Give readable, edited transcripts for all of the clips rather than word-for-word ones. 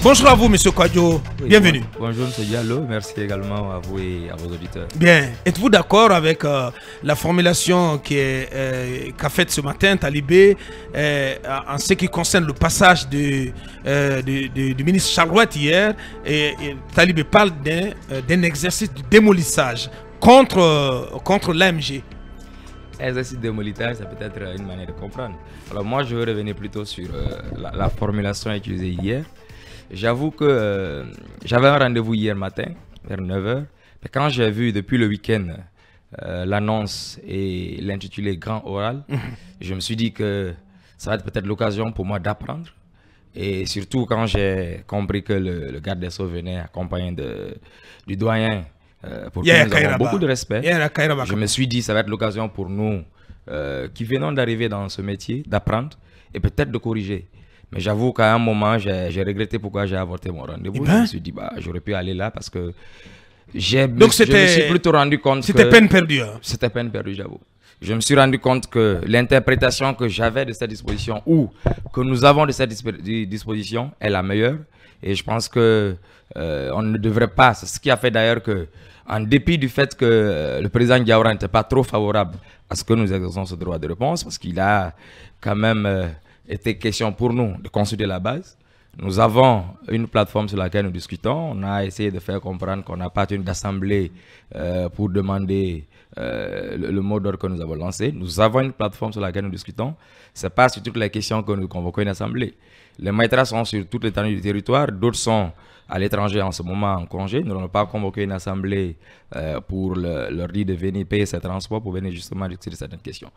Bonjour à vous, Monsieur Kwadjo. Oui, bienvenue. Bonjour, M. Diallo. Merci également à vous et à vos auditeurs. Bien. Êtes-vous d'accord avec la formulation qu'a faite ce matin Talibé en ce qui concerne le passage du ministre Charouette hier Talibé parle d'un exercice de démolissage contre l'AMG. Exercice de démolissage, c'est peut-être une manière de comprendre. Alors moi, je veux revenir plutôt sur la formulation utilisée hier. J'avoue que j'avais un rendez-vous hier matin, vers 9 h. Mais quand j'ai vu depuis le week-end l'annonce et l'intitulé Grand Oral, je me suis dit que ça va être peut-être l'occasion pour moi d'apprendre. Et surtout quand j'ai compris que le garde des Sceaux venait accompagné du doyen, pour qui nous avons beaucoup de respect, je me suis dit ça va être l'occasion pour nous qui venons d'arriver dans ce métier d'apprendre et peut-être de corriger. Mais j'avoue qu'à un moment, j'ai regretté pourquoi j'ai avorté mon rendez-vous. Je me suis dit, bah, j'aurais pu aller là parce que je me suis plutôt rendu compte que... C'était peine perdue. Hein. C'était peine perdue, j'avoue. Je me suis rendu compte que l'interprétation que j'avais de cette disposition ou que nous avons de cette disposition est la meilleure. Et je pense que on ne devrait pas... C'est ce qui a fait d'ailleurs que, en dépit du fait que le président Diawara n'était pas trop favorable à ce que nous exerçons ce droit de réponse, parce qu'il a quand même... était question pour nous de consulter la base. Nous avons une plateforme sur laquelle nous discutons. On a essayé de faire comprendre qu'on n'a pas tenu d'assemblée pour demander le mot d'ordre que nous avons lancé. Nous avons une plateforme sur laquelle nous discutons. Ce n'est pas sur toutes les questions que nous convoquons une assemblée. Les maîtres sont sur toute l'étendue du territoire. D'autres sont à l'étranger en ce moment en congé. Nous n'allons pas convoquer une assemblée pour leur dire de venir payer ses transports pour venir justement discuter certaines questions.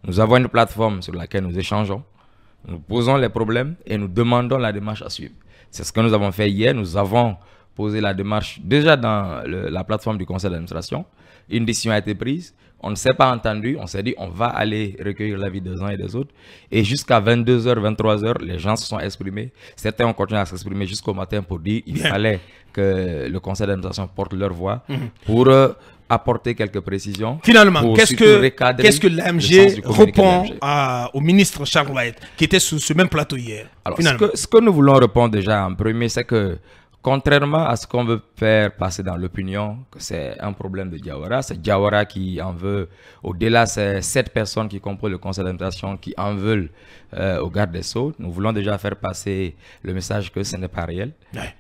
Nous avons une plateforme sur laquelle nous échangeons. Nous posons les problèmes et nous demandons la démarche à suivre. C'est ce que nous avons fait hier. Nous avons posé la démarche déjà dans la plateforme du conseil d'administration. Une décision a été prise. On ne s'est pas entendu. On s'est dit on va aller recueillir l'avis des uns et des autres. Et jusqu'à 22 h, 23 h, les gens se sont exprimés. Certains ont continué à s'exprimer jusqu'au matin pour dire qu'il fallait que le conseil d'administration porte leur voix pour... apporter quelques précisions. Finalement, qu'est-ce que l'AMG répond au ministre Charouette qui était sur ce même plateau hier? Alors, ce que nous voulons répondre déjà en premier, c'est que contrairement à ce qu'on veut faire passer dans l'opinion, que c'est un problème de Diawara, c'est Diawara qui en veut, au-delà, c'est 7 personnes qui composent le conseil d'administration qui en veulent au garde des Sceaux. Nous voulons déjà faire passer le message que ce n'est pas réel. Ouais.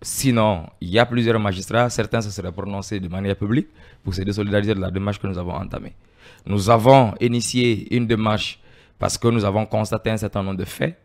Sinon, il y a plusieurs magistrats, certains se seraient prononcés de manière publique pour se désolidariser de la démarche que nous avons entamée. Nous avons initié une démarche parce que nous avons constaté un certain nombre de faits.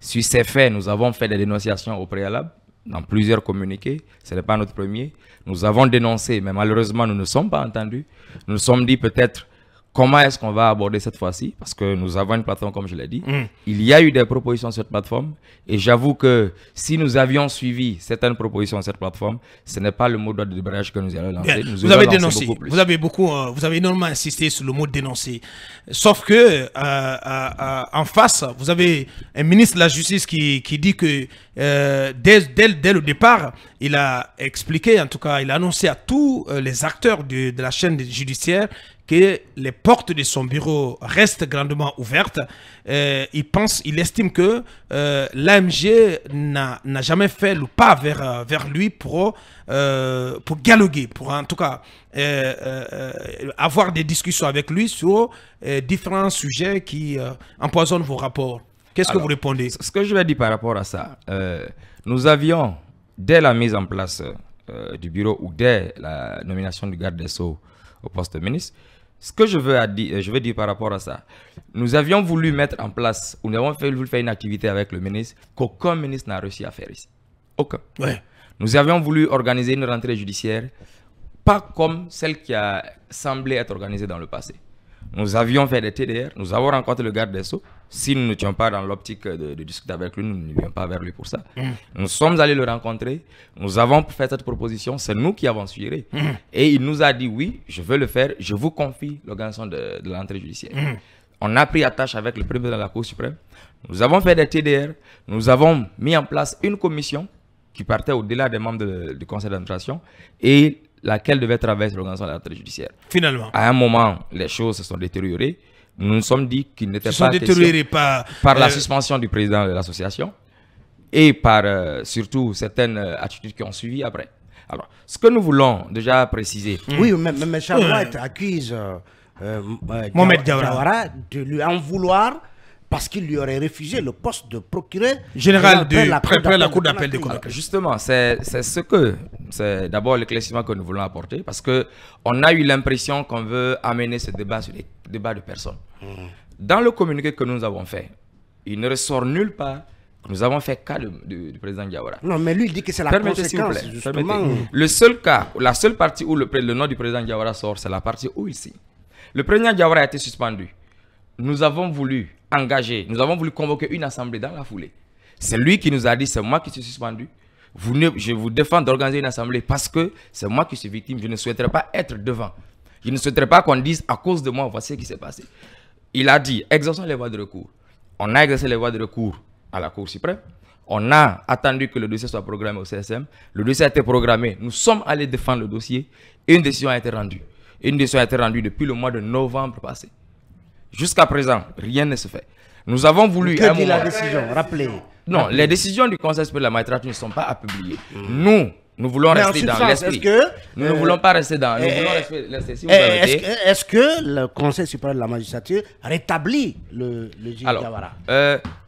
Sur ces faits, nous avons fait des dénonciations au préalable dans plusieurs communiqués. Ce n'est pas notre premier. Nous avons dénoncé, mais malheureusement, nous ne sommes pas entendus. Nous nous sommes dit peut-être comment est-ce qu'on va aborder cette fois-ci? Parce que nous avons une plateforme, comme je l'ai dit. Il y a eu des propositions sur cette plateforme. Et j'avoue que si nous avions suivi certaines propositions sur cette plateforme, ce n'est pas le mot d'ordre de débrayage que nous allons lancer. Vous avez dénoncé. Vous avez énormément insisté sur le mot dénoncer. Sauf que en face, vous avez un ministre de la Justice qui dit que dès le départ, il a expliqué, en tout cas, il a annoncé à tous les acteurs de la chaîne judiciaire que les portes de son bureau restent grandement ouvertes. Il estime que l'AMG n'a jamais fait le pas vers lui pour dialoguer, pour en tout cas avoir des discussions avec lui sur différents sujets qui empoisonnent vos rapports. Qu'est-ce que vous répondez? Ce que je vais dire par rapport à ça, nous avions, dès la mise en place du bureau ou dès la nomination du garde des Sceaux au poste de ministre, ce que je veux dire par rapport à ça, nous avions voulu mettre en place, ou nous avons voulu faire une activité avec le ministre qu'aucun ministre n'a réussi à faire ici. Aucun. Ouais. Nous avions voulu organiser une rentrée judiciaire, pas comme celle qui a semblé être organisée dans le passé. Nous avions fait des TDR, nous avons rencontré le garde des Sceaux. Si nous n'étions pas dans l'optique de discuter avec lui, nous ne viens pas vers lui pour ça. Nous sommes allés le rencontrer, nous avons fait cette proposition, c'est nous qui avons suivi. Et il nous a dit oui, je veux le faire, je vous confie l'organisation de l'entrée judiciaire. On a pris attache avec le président de la Cour suprême, nous avons fait des TDR, nous avons mis en place une commission qui partait au-delà des membres du conseil d'administration et laquelle devait traverser l'organisation de l'entrée judiciaire. Finalement. À un moment, les choses se sont détériorées. Nous nous sommes dit qu'il n'était pas question par la suspension du président de l'association. et par surtout certaines attitudes qui ont suivi après. Alors, ce que nous voulons déjà préciser... Oui, mais Charles White accuse Mohamed Diawara de lui en vouloir parce qu'il lui aurait refusé le poste de procureur général près la cour d'appel de Conakry. Justement, c'est d'abord l'éclaircissement que nous voulons apporter, parce qu'on a eu l'impression qu'on veut amener ce débat sur des débats de personnes. Dans le communiqué que nous avons fait, il ne ressort nulle part que nous avons fait cas du président Diawara. Non, mais lui, il dit que c'est la conséquence, justement. Le seul cas, la seule partie où le nom du président Diawara sort, c'est la partie où il signe. Le président Diawara a été suspendu. Nous avons voulu convoquer une assemblée dans la foulée. C'est lui qui nous a dit, c'est moi qui suis suspendu. Je vous défends d'organiser une assemblée parce que c'est moi qui suis victime. Je ne souhaiterais pas être devant. Je ne souhaiterais pas qu'on dise, à cause de moi, voici ce qui s'est passé. Il a dit, exerçons les voies de recours. On a exercé les voies de recours à la Cour suprême. On a attendu que le dossier soit programmé au CSM. Le dossier a été programmé. Nous sommes allés défendre le dossier et une décision a été rendue. Une décision a été rendue depuis le mois de novembre passé. Jusqu'à présent, rien ne se fait. Nous avons voulu... Que dit la décision? Rappelez. Non, les décisions du Conseil supérieur de la magistrature ne sont pas à publier. Nous voulons rester dans l'esprit. Nous ne voulons pas rester dans... Est-ce que le Conseil supérieur de la magistrature rétablit le juge Diawara?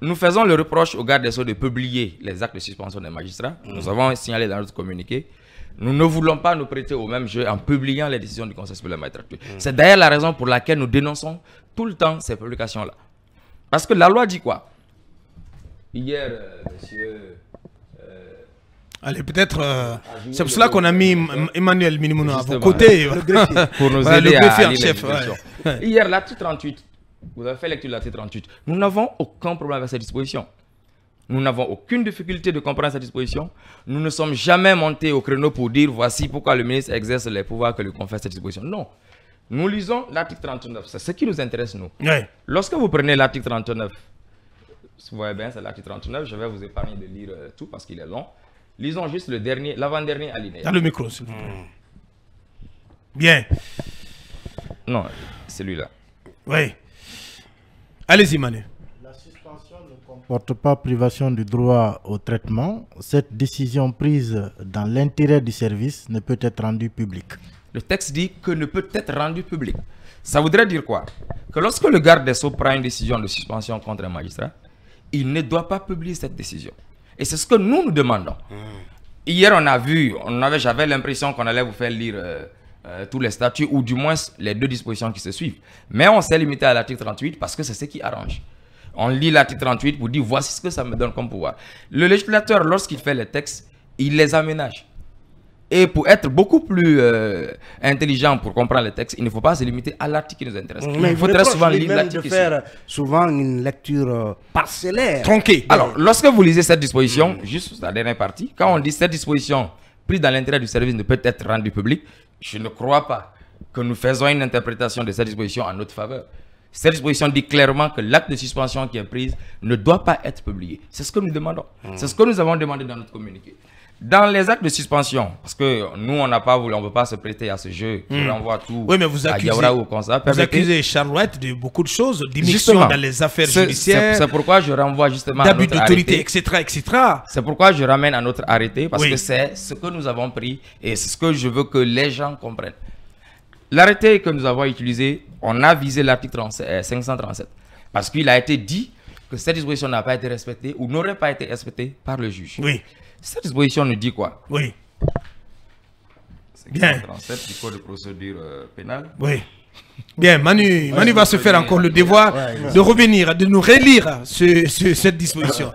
Nous faisons le reproche au garde des Sceaux de publier les actes de suspension des magistrats. Nous avons signalé dans notre communiqué. Nous ne voulons pas nous prêter au même jeu en publiant les décisions du Conseil supérieur de la magistrature. C'est d'ailleurs la raison pour laquelle nous dénonçons tout le temps ces publications-là. Parce que la loi dit quoi? Hier, monsieur... Allez, peut-être... c'est pour cela qu'on a mis Emmanuel Minimouna à vos côtés. Pour nous aider à lire chef. Hier, l'article 38, vous avez fait lecture de l'article 38. Nous n'avons aucun problème avec cette disposition. Nous n'avons aucune difficulté de comprendre cette disposition. Nous ne sommes jamais montés au créneau pour dire voici pourquoi le ministre exerce les pouvoirs que lui confère cette disposition. Non. Nous lisons l'article 39. C'est ce qui nous intéresse, nous. Oui. Lorsque vous prenez l'article 39, vous voyez bien, c'est l'article 39. Je vais vous épargner de lire tout parce qu'il est long. Lisons juste le dernier, l'avant-dernier alinéa. Dans le micro, s'il vous plaît. Bien. Non, celui-là. Oui. Allez-y, Manu. La suspension ne comporte pas privation du droit au traitement. Cette décision prise dans l'intérêt du service ne peut être rendue publique. Le texte dit que ne peut être rendu public. Ça voudrait dire quoi? Que lorsque le garde des Sceaux prend une décision de suspension contre un magistrat, il ne doit pas publier cette décision. Et c'est ce que nous demandons. Hier, on a vu, j'avais l'impression qu'on allait vous faire lire tous les statuts, ou du moins les deux dispositions qui se suivent. Mais on s'est limité à l'article 38 parce que c'est ce qui arrange. On lit l'article 38 pour dire voici ce que ça me donne comme pouvoir. Le législateur, lorsqu'il fait les textes, il les aménage. Et pour être beaucoup plus intelligent pour comprendre les textes, il ne faut pas se limiter à l'article qui nous intéresse. Mais il faut très souvent lire l'article. De faire souvent une lecture parcellaire. Tronquée. Alors, lorsque vous lisez cette disposition, juste la dernière partie, quand on dit cette disposition prise dans l'intérêt du service ne peut être rendue publique, je ne crois pas que nous faisons une interprétation de cette disposition en notre faveur. Cette disposition dit clairement que l'acte de suspension qui est prise ne doit pas être publié. C'est ce que nous demandons. C'est ce que nous avons demandé dans notre communiqué. Dans les actes de suspension, parce que nous, on n'a pas voulu, on ne veut pas se prêter à ce jeu qui renvoie tout oui, mais vous accusez, à Diawara ou comme ça. Vous accusez Charles White de beaucoup de choses, d'immixtion dans les affaires judiciaires. C'est pourquoi je renvoie justement d'abus d'autorité, etc., etc. C'est pourquoi je ramène à notre arrêté, parce que c'est ce que nous avons pris et c'est ce que je veux que les gens comprennent. L'arrêté que nous avons utilisé, on a visé l'article 537, parce qu'il a été dit que cette disposition n'a pas été respectée ou n'aurait pas été respectée par le juge. Oui. Cette disposition nous dit quoi? Oui. Bien. 537 du Code de procédure pénale. Oui. Bien, Manu va se faire encore le devoir de revenir, de nous relire cette disposition.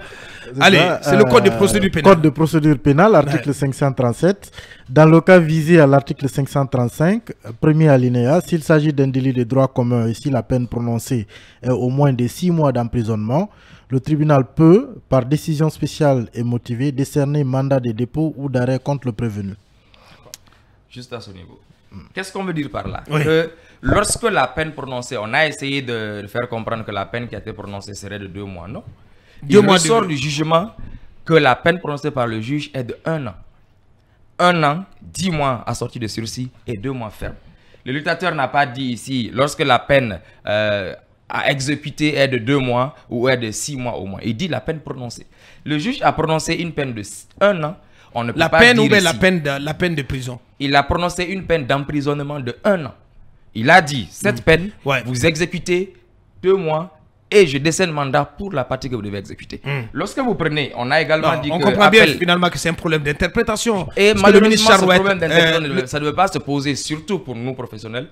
Allez, c'est le Code de procédure pénale. Code de procédure pénale, article 537. Dans le cas visé à l'article 535, premier alinéa, s'il s'agit d'un délit de droit commun et si la peine prononcée est au moins de 6 mois d'emprisonnement, le tribunal peut, par décision spéciale et motivée, décerner mandat de dépôt ou d'arrêt contre le prévenu. Juste à ce niveau. Qu'est-ce qu'on veut dire par là? Que lorsque la peine prononcée, on a essayé de faire comprendre que la peine qui a été prononcée serait de 2 mois, non? Il ressort du jugement que la peine prononcée par le juge est de 1 an. 1 an, 10 mois assortis de sursis et 2 mois fermes. Le législateur n'a pas dit ici, lorsque la peine à exécuter est de 2 mois ou est de 6 mois au moins. Il dit la peine prononcée. Le juge a prononcé une peine de 1 an. On ne peut La pas peine dire ou bien ici. la peine de prison? Il a prononcé une peine d'emprisonnement de 1 an. Il a dit, cette peine, vous exécutez 2 mois et je décerne mandat pour la partie que vous devez exécuter. Lorsque vous prenez, on a également dit on que... comprend bien finalement que c'est un problème d'interprétation. Et malheureusement, ce problème d'interprétation, ça ne veut pas se poser, surtout pour nous professionnels,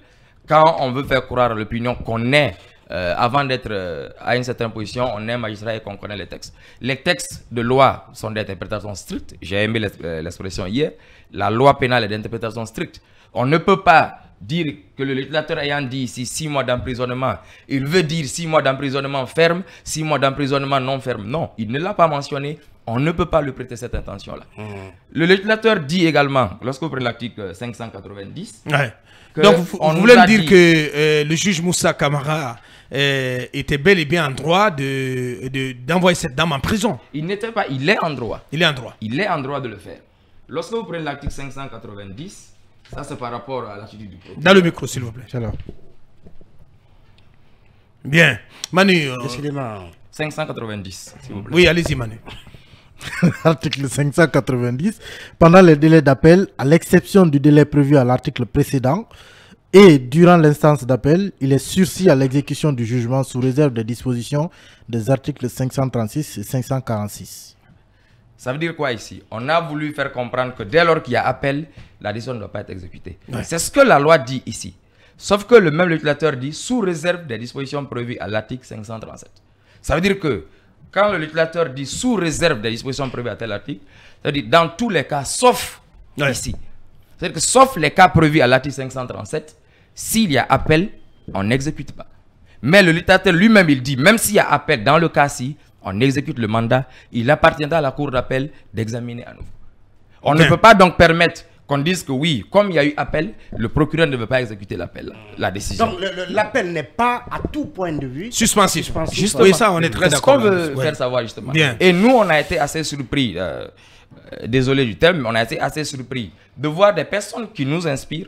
quand on veut faire croire à l'opinion qu'on est, avant d'être à une certaine position, on est magistrat et qu'on connaît les textes. Les textes de loi sont d'interprétation stricte. J'ai aimé l'expression hier. La loi pénale est d'interprétation stricte. On ne peut pas dire que le législateur ayant dit ici 6 mois d'emprisonnement, il veut dire 6 mois d'emprisonnement ferme, 6 mois d'emprisonnement non ferme. Non, il ne l'a pas mentionné. On ne peut pas lui prêter cette intention-là. Le législateur dit également, lorsque vous prenez l'article 590, donc vous voulez me dire que le juge Moussa Camara était bel et bien en droit d'envoyer cette dame en prison? Il n'était pas, il est en droit. Il est en droit. Il est en droit de le faire. Lorsque vous prenez l'article 590, ça c'est par rapport à l'attitude du procureur. Dans le micro, s'il vous plaît. Bien. Manu. 590, s'il vous plaît. Oui, allez-y, Manu. Article 590. Pendant les délais d'appel, à l'exception du délai prévu à l'article précédent, et durant l'instance d'appel, il est sursis à l'exécution du jugement sous réserve des dispositions des articles 536 et 546. Ça veut dire quoi ici? On a voulu faire comprendre que dès lors qu'il y a appel, la décision ne doit pas être exécutée. C'est ce que la loi dit ici. Sauf que le même législateur dit sous réserve des dispositions prévues à l'article 537. Ça veut dire que quand le législateur dit sous réserve des dispositions prévues à tel article, ça veut dire dans tous les cas, sauf ici. C'est-à-dire que sauf les cas prévus à l'article 537, s'il y a appel, on n'exécute pas. Mais le législateur lui-même, il dit, même s'il y a appel dans le cas-ci, on exécute le mandat, il appartiendra à la cour d'appel d'examiner à nouveau. On ne peut pas donc permettre qu'on dise que oui, comme il y a eu appel, le procureur ne veut pas exécuter l'appel, la décision. Donc l'appel n'est pas à tout point de vue suspensif. Justement, oui, ça on est très d'accord. C'est ce qu'on veut faire savoir justement. Bien. Et nous, on a été assez surpris, désolé du terme, mais on a été assez surpris de voir des personnes qui nous inspirent,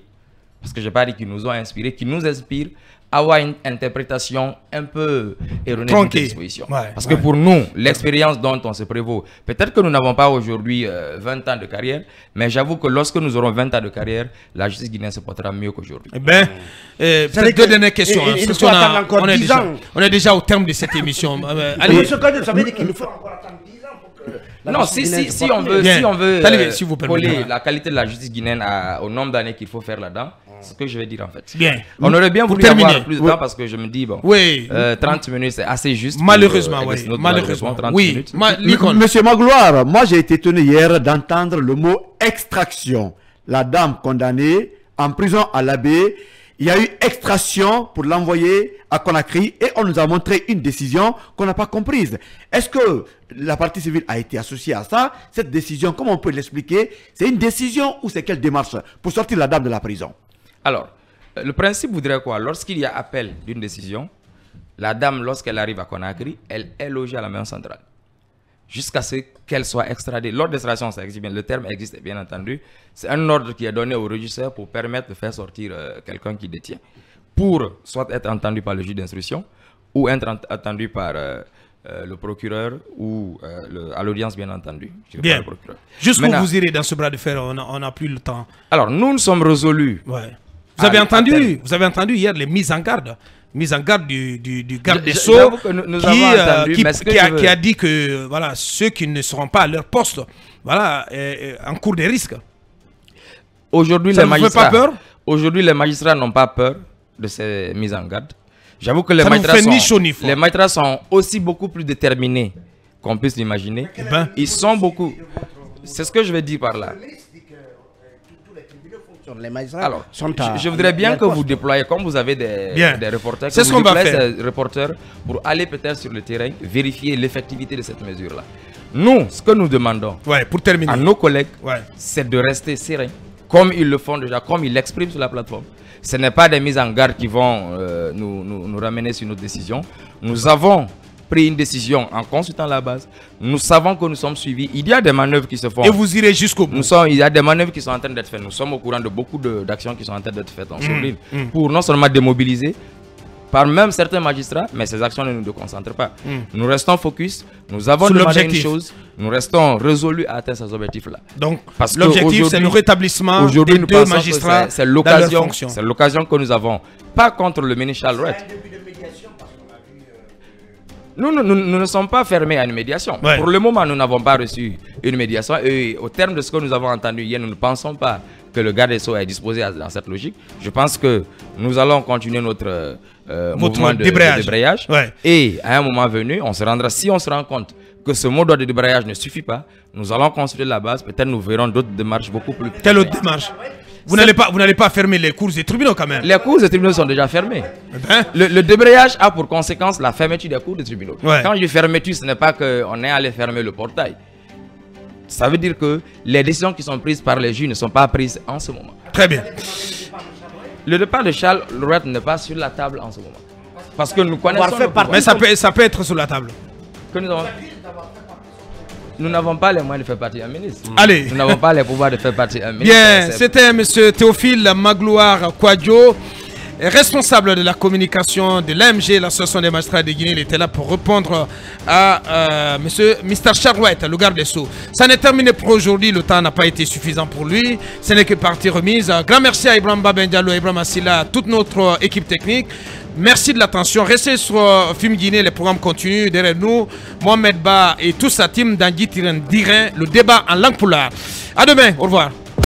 parce que je n'ai pas dit qu'ils nous ont inspirés, qui nous inspirent à avoir une interprétation un peu erronée de cette disposition. Parce que pour nous, l'expérience dont on se prévaut, peut-être que nous n'avons pas aujourd'hui 20 ans de carrière, mais j'avoue que lorsque nous aurons 20 ans de carrière, la justice guinéenne se portera mieux qu'aujourd'hui. Eh bien, deux dernières questions. On est déjà au terme de cette émission. Allez. Ça veut dire qu'il nous faut encore attendre 10 ans pour que... Non, si on veut coller la qualité de la justice guinéenne au nombre d'années qu'il faut faire là-dedans, c'est ce que je vais dire en fait. Bien. On aurait bien voulu avoir plus de temps parce que je me dis, bon, 30 minutes c'est assez juste. Malheureusement, malheureusement. 30 minutes. Monsieur Magloire, moi j'ai été étonné hier d'entendre le mot extraction. La dame condamnée en prison à l'abbé. Il y a eu extraction pour l'envoyer à Conakry et on nous a montré une décision qu'on n'a pas comprise. Est-ce que la partie civile a été associée à ça? Cette décision, comment on peut l'expliquer? C'est une décision ou c'est quelle démarche pour sortir la dame de la prison? Alors, le principe voudrait quoi? Lorsqu'il y a appel d'une décision, la dame, lorsqu'elle arrive à Conakry, elle est logée à la maison centrale. Jusqu'à ce qu'elle soit extradée. L'ordre d'extradition, ça existe bien. Le terme existe bien entendu. C'est un ordre qui est donné au régisseur pour permettre de faire sortir quelqu'un qui détient. Pour soit être entendu par le juge d'instruction ou être entendu par le procureur ou à l'audience bien entendu. Bien. Jusqu'où vous irez dans ce bras de fer, on n'a plus le temps. Alors, nous sommes résolus. Ouais. Vous avez entendu hier les mises en garde. Mise en garde du garde des Sceaux qui a dit que voilà, ceux qui ne seront pas à leur poste voilà, en cours de risque. Aujourd'hui, les magistrats n'ont pas peur de ces mises en garde. J'avoue que les magistrats sont aussi beaucoup plus déterminés qu'on puisse l'imaginer. Ils sont beaucoup... C'est ce que je vais dire par là. Alors, je voudrais bien que vous déployiez, comme vous avez des reporters, c'est ce qu'on va faire. Ces reporters pour aller peut-être sur le terrain, vérifier l'effectivité de cette mesure-là. Nous, ce que nous demandons pour terminer, à nos collègues, c'est de rester sereins, comme ils le font déjà, comme ils l'expriment sur la plateforme. Ce n'est pas des mises en garde qui vont nous ramener sur notre décision. Nous avons pris une décision en consultant la base. Nous savons que nous sommes suivis. Il y a des manœuvres qui se font. Et vous irez jusqu'au bout. Il y a des manœuvres qui sont en train d'être faites. Nous sommes au courant de beaucoup d'actions qui sont en train d'être faites en Sourdine pour non seulement démobiliser, par même certains magistrats, mais ces actions ne nous déconcentrent pas. Nous restons focus, nous avons demandé une chose, nous restons résolus à atteindre ces objectifs-là. Donc, l'objectif, c'est le rétablissement des deux magistrats. C'est l'occasion que nous avons, pas contre le ministre Charles Rouet. Nous ne sommes pas fermés à une médiation. Ouais. Pour le moment, nous n'avons pas reçu une médiation. Et au terme de ce que nous avons entendu hier, nous ne pensons pas que le garde des Sceaux est disposé dans cette logique. Je pense que nous allons continuer notre mouvement de débrayage. Ouais. Et à un moment venu, on se rendra, si on se rend compte que ce mode de débrayage ne suffit pas, nous allons construire la base. Peut-être nous verrons d'autres démarches beaucoup plus... Quelle autre démarche? Vous n'allez pas fermer les cours et tribunaux quand même. Les cours et tribunaux sont déjà fermés. Le débrayage a pour conséquence la fermeture des cours et tribunaux. Ouais. Quand je dis fermeture, ce n'est pas qu'on est allé fermer le portail. Ça veut dire que les décisions qui sont prises par les juges ne sont pas prises en ce moment. Très bien. Le départ de Charles Rouet n'est pas sur la table en ce moment. Parce que nous connaissons... Mais ça peut être sur la table. Que nous n'avons pas les moyens de faire partie d'un ministre. Allez. Nous n'avons pas les pouvoirs de faire partie d'un ministre. Bien, c'était M. Théophile Magloire Kouadio, responsable de la communication de l'AMG, l'Association des magistrats de Guinée. Il était là pour répondre à Mr. Charles Rouet, le garde des Sceaux. Ça n'est terminé pour aujourd'hui. Le temps n'a pas été suffisant pour lui. Ce n'est que partie remise. Grand merci à Ibrahim Babendialo, Ibrahim Assila, toute notre équipe technique. Merci de l'attention. Restez sur Film Guinée, les programmes continuent. Derrière nous, Mohamed Ba et toute sa team d'Angui Dirin, le débat en langue poulard. À demain, au revoir.